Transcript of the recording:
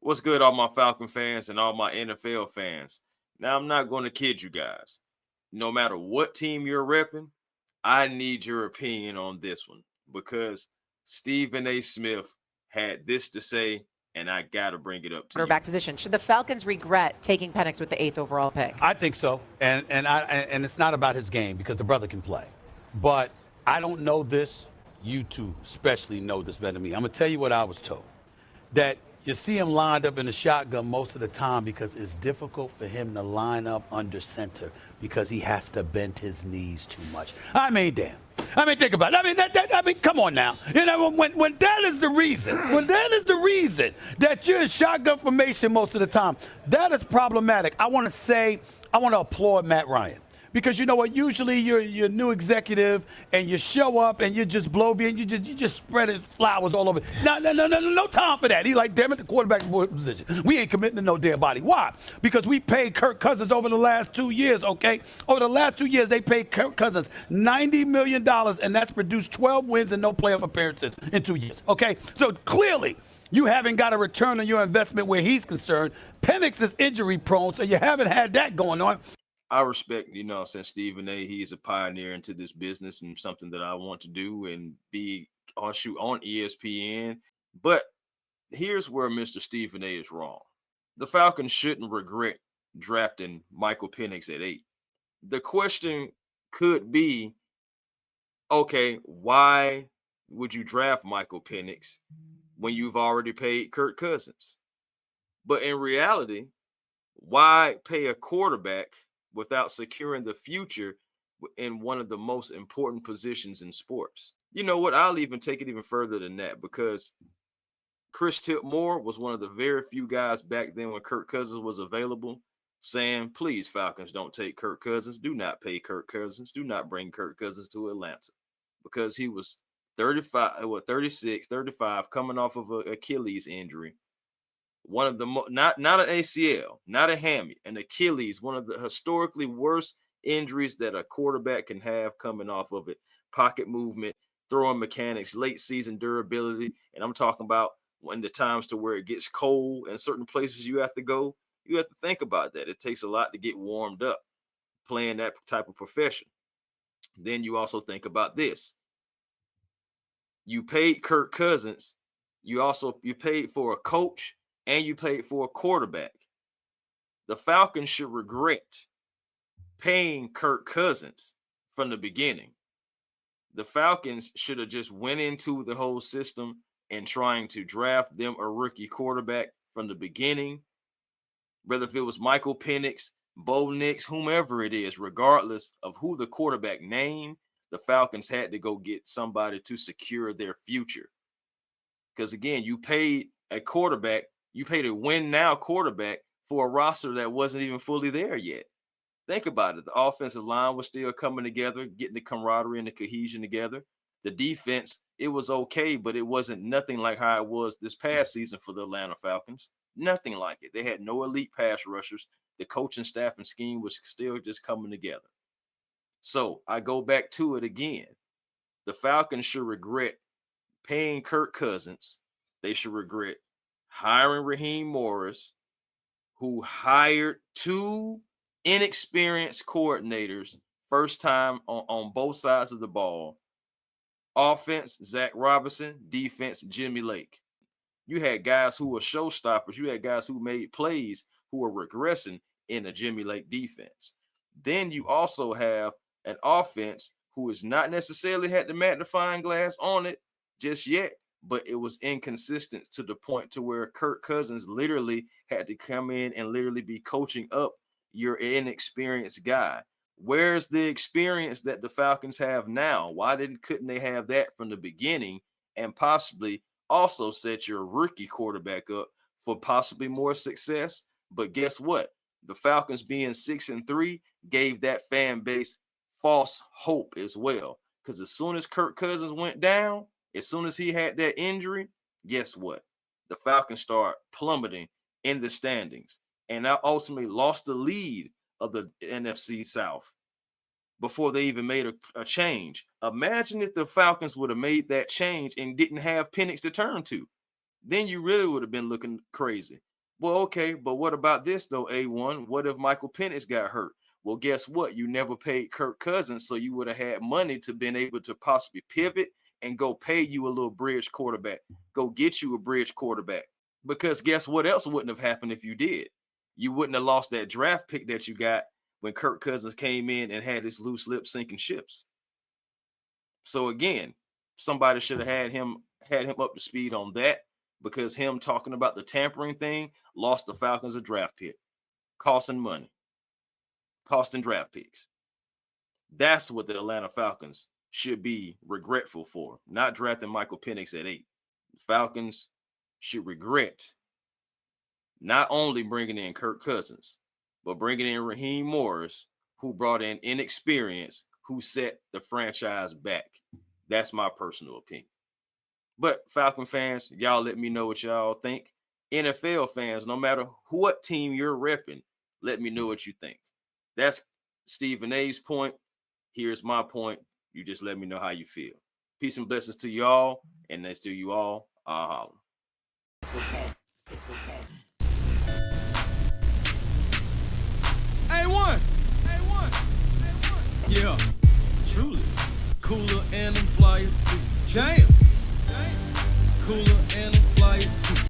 What's good, all my Falcon fans and all my NFL fans? Now, I'm not going to kid you guys. No matter what team you're repping, I need your opinion on this one because Stephen A. Smith had this to say, and I got to bring it up to you. Quarterback position. Should the Falcons regret taking Penix with the 8th overall pick? I think so, and it's not about his game because the brother can play. But I don't know this. You two especially know this better than me. I'm gonna tell you what I was told. That you see him lined up in the shotgun most of the time because it's difficult for him to line up under center because he has to bend his knees too much. I mean, damn. I mean, think about it. I mean, come on now. You know, when that is the reason, that you're in shotgun formation most of the time, that is problematic. I want to applaud Matt Ryan. Because you know what? Usually you're a new executive and you show up and you just blow me and you just spread it flowers all over. No time for that. He's like, damn it, the quarterback position. We ain't committing to no damn body. Why? Because we paid Kirk Cousins over the last 2 years, okay? Over the last 2 years, they paid Kirk Cousins $90 million, and that's produced 12 wins and no playoff appearances in 2 years, okay? So clearly, you haven't got a return on your investment where he's concerned. Penix is injury prone, so you haven't had that going on. I respect, since Stephen A. He's a pioneer into this business and something that I want to do and be on ESPN. But here's where Mr. Stephen A. is wrong. The Falcons shouldn't regret drafting Michael Penix at 8. The question could be, okay, why would you draft Michael Penix when you've already paid Kirk Cousins? But in reality, why pay a quarterback without securing the future in one of the most important positions in sports? You know what? I'll even take it even further than that because Chris Tipmore was one of the very few guys back then when Kirk Cousins was available saying, please, Falcons, don't take Kirk Cousins. Do not pay Kirk Cousins. Do not bring Kirk Cousins to Atlanta because he was 36, 35, coming off of an Achilles injury. One of the not an ACL, not a hammy, an Achilles, one of the historically worst injuries that a quarterback can have coming off of it. Pocket movement, throwing mechanics, late season durability, and I'm talking about when the times to where it gets cold and certain places you have to go. You have to think about that. It takes a lot to get warmed up playing that type of profession. Then you also think about this. You paid Kirk Cousins. You paid for a coach and you paid for a quarterback. The Falcons should regret paying Kirk Cousins from the beginning. The Falcons should have just went into the whole system and trying to draft them a rookie quarterback from the beginning, whether if it was Michael Penix, Bo Nix, whomever it is, regardless of who the quarterback named, the Falcons had to go get somebody to secure their future. Because again, you paid a quarterback, you paid a win-now quarterback for a roster that wasn't even fully there yet. Think about it. The offensive line was still coming together, getting the camaraderie and the cohesion together. The defense, it was okay, but it wasn't nothing like how it was this past season for the Atlanta Falcons. Nothing like it. They had no elite pass rushers. The coaching staff and scheme was still just coming together. So I go back to it again. The Falcons should regret paying Kirk Cousins. They should regret hiring Raheem Morris, who hired two inexperienced coordinators, first time on both sides of the ball. Offense, Zach Robinson. Defense, Jimmy Lake. You had guys who were showstoppers. You had guys who made plays who were regressing in the Jimmy Lake defense. Then you also have an offense who has not necessarily had the magnifying glass on it just yet, but it was inconsistent to the point to where Kirk Cousins literally had to come in and literally be coaching up your inexperienced guy. Where's the experience that the Falcons have now? Why couldn't they have that from the beginning and possibly also set your rookie quarterback up for possibly more success? But guess what? The Falcons being 6-3 gave that fan base false hope as well. Because as soon as Kirk Cousins went down, as soon as he had that injury, guess what? The Falcons start plummeting in the standings and now ultimately lost the lead of the NFC South before they even made a change. Imagine if the Falcons would have made that change and didn't have Penix to turn to. Then you really would have been looking crazy. Well, okay, but what about this though, A1? What if Michael Penix got hurt? Well, guess what? You never paid Kirk Cousins, so you would have had money to been able to possibly pivot and go pay you a little bridge quarterback. Go get you a bridge quarterback. Because guess what else wouldn't have happened if you did? You wouldn't have lost that draft pick that you got when Kirk Cousins came in and had his loose lip sinking ships. So again, somebody should have had him up to speed on that, because him talking about the tampering thing lost the Falcons a draft pick, costing money, costing draft picks. That's what the Atlanta Falcons should be regretful for, not drafting Michael Penix at 8. The Falcons should regret not only bringing in Kirk Cousins, but bringing in Raheem Morris, who brought in inexperience, who set the franchise back. That's my personal opinion. But Falcon fans, y'all let me know what y'all think. NFL fans, no matter what team you're repping, let me know what you think. That's Stephen A's point. Here's my point. You just let me know how you feel. Peace and blessings to y'all. And that's to you all. I'll holler. A1. Yeah, truly. Cooler and I'm flyer too. Jam. Cooler and I'm flyer too.